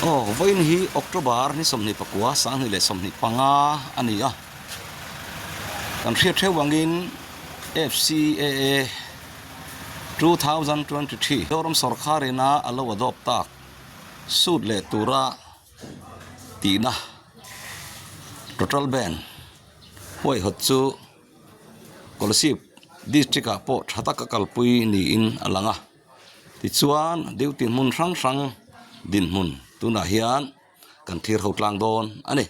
oh vain hi October ni somni pakua sang ni le somni panga ani a kan thre wangin FCAA 2023 Mizoram Sawrkar ina alo adopt tak sud le tura tina Total Band hoi hotchu Kolasib district a po thataka kalpui ni in alanga ti chuan deu dinhmun rang dinhmun tuna hian kan thir hotlang don ani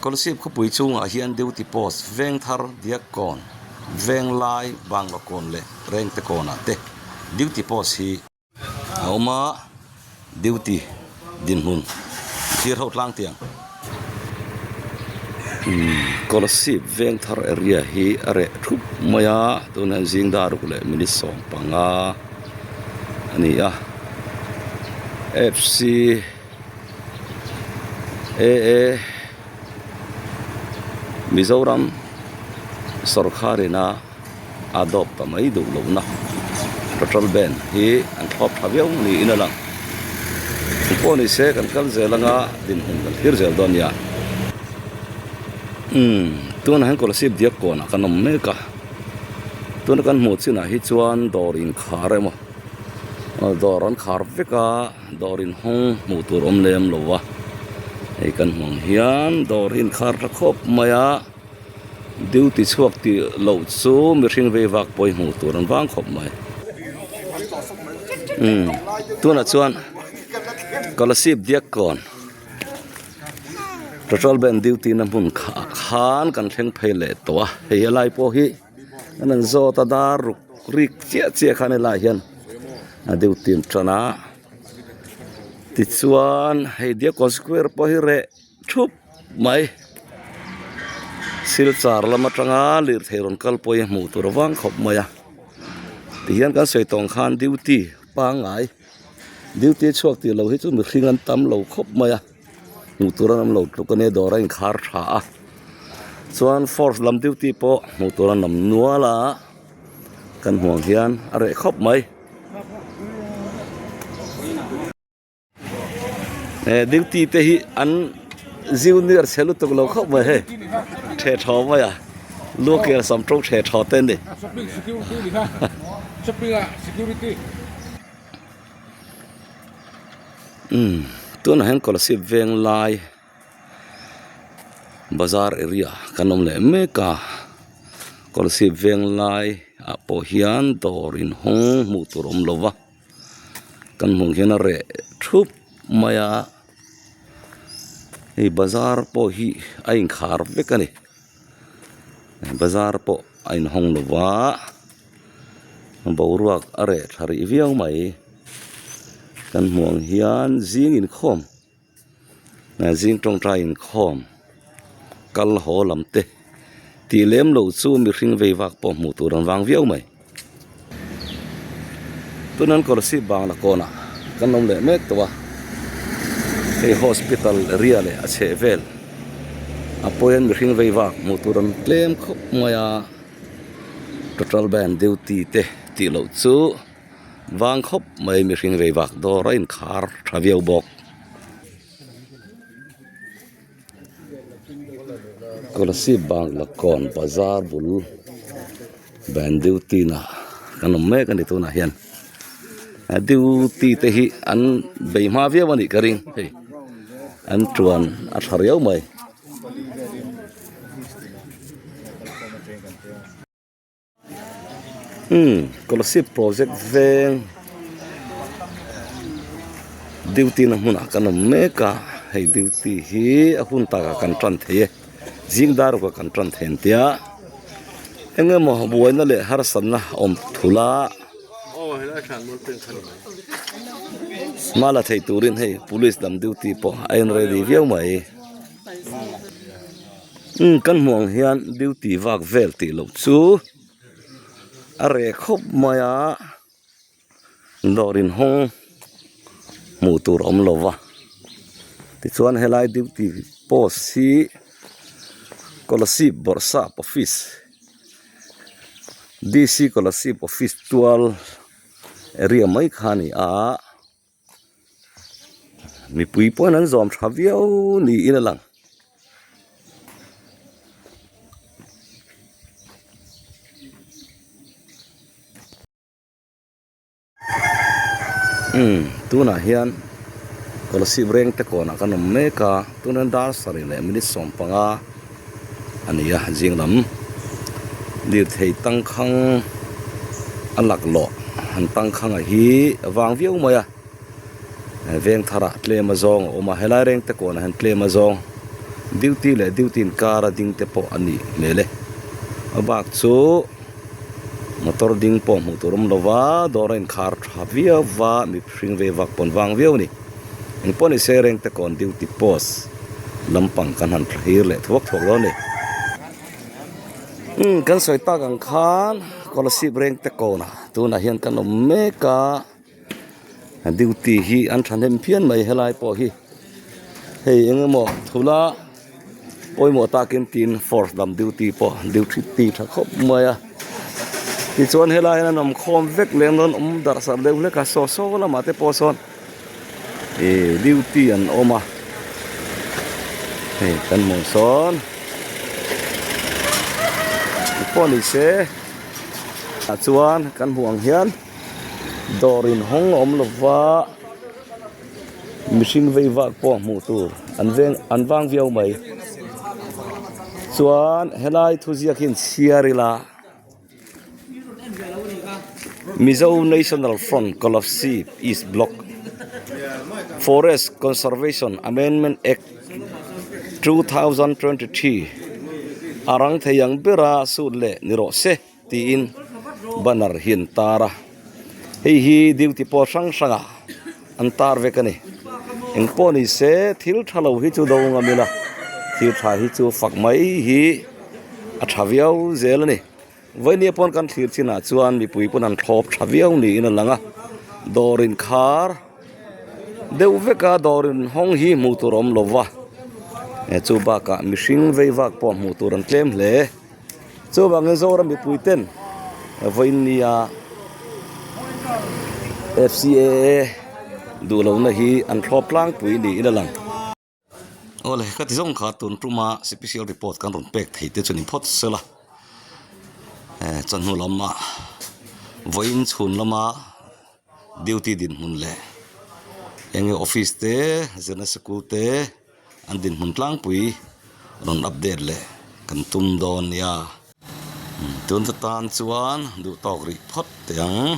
Kolasib khopui chunga hian deuti post veng thar diak kon veng lai bangla kon le reng te kona te deuti post hi auma deuti dinhmun thir hotlang tiang Kolasib veng thar area hi are thup maya tuna jing daru le minit som panga ani a FCAA Mizoram Sawrkar ina adopt mai duhlohna Total Band hi an thop thaviau ni inalang poni se kan kal zelanga dinhmun kan thir zel don ya tuan han Kolasib diak kona kanom meka tuan kan mu china hi chuan dorin khar emo doran khar veka dorin hong mu tur om lem lowa ei kan mong hian dorin khar ra khop maya duty chuak ti lo chu mi hring ve wak poi mu tur an wang khop mai tuan a chuan Kolasib diak kon Total Band duty na mun khan kan thleng phele to hei lai po hi anan zo ta dar rik chia khan la hian a duty trana ti chuan hei dia kon square po hi re thup mai sil char lama tanga lir theiron kal poi mu tur wang khop maya ti hian kan sei tong khan duty pa ngai duty chuak ti lo hi chu mi hringan tam lo khop maya muturan am lo tukane dora in khar tha chuan force lam duty po muturan nam nuala kan huang hian are khop mai duty te hi an junior selu tuk lo khop mai he the tho mai a look here some tro the tho ten ni security tuan han Kolasib veng lai bazar area kanom le meka Kolasib veng lai a po hian dorin hong mu turom lova kan mong hian re thup maya ei bazar po hi a Inkar vekani bazar po a in hong lova boruak are thari viau mai kan muang hian zing in khom na zing tong tra in khom kal ho lam te ti lem lo chu mi hring ve wak po mu turan wang viau mai tunan Kolasib bang la kona kan nom le mek towa ei hospital area le a che vel apoyan mi hring ve wak mu turan klem khop maya Total Band duty te ti lo chu wang khop mai mi hring ve wak do rain khar thaviau bok Kolasib bang la kon bazar bul band duty na kanom me kan itu na hian duty te hi an beima viau ani karing hei an tuan a thariau mai Kolasib project veng duty na huna kanom meka hei duty hi a hun ta ka kan tran the jing dar ko kan tran then tia engemaw buaina le har sanna om thula mala thei turin hei police dam duty po ain ready viau mai kan muang hian duty wak vel ti lo chu are khop maya dorin hong mu tur om lova ti chuan helai duty post hi Kolasib borsa office DC Kolasib office 12 area mai khani a mi pui pon an zom tha viau ni in a lang tu na hian Kolasib reng te kona kanom meka tunan dar sari le minit som panga ania jing lam dir thei tang khang alak lo han tang khang a hi awang viau maya veng thara tle ma zong oma helai reng te kona han tle ma zong duty le duty in kara ding te po ani mele abak chu motor ding po motorum lova dorain khar thavia wa mi phring ve wak pon wang viau ni in poni sereng te kon duty post lampang kan han thir le thok thok lo ni kan soi ta gang khan Kolasib reng te kona tuna hian kan meka duty hi an thanem phian mai helai po hi hei engemo thula oimo takin tin force dam duty po duty ti tha khop maya ti chon helai na nom khom vek leng non dar sar le ka so so la mate po son duty an oma hei kan mo son police chuan kan huang hian dorin hong om lova machine veiwa po mu tur an wang viau mai chuan helai thuziakin siarila Mizoram National Front Kolasib East Block Forest Conservation Amendment Act 2023 arang thayang bera sud le niro se ti in banar hin tara hi duty po sang sanga antar vekani eng poni se thil thalo hi chu do ngamila thil tha hi chu fak mai hi a thaviau zelani voini pon kan thlir china chuan mi pui pon an thlop thaviau ni in langa dorin khar deu veka dorin hong hi muturom lova chu ba ka mihring veivak po mu turan tlem hle chu bang zoram mi puiten voinia FCAA duhlohna hi an thlop tlang pui ni in lang ole ka ti zong kha tun tuma special report kan ron pek theite chunin phot sela chan hu lama voin chhun lama duty dinhmun le enge office te zena school te an dinhmun tlang pui ron update le kan tum don ya tun ta tan chuan du tok ri phot te ang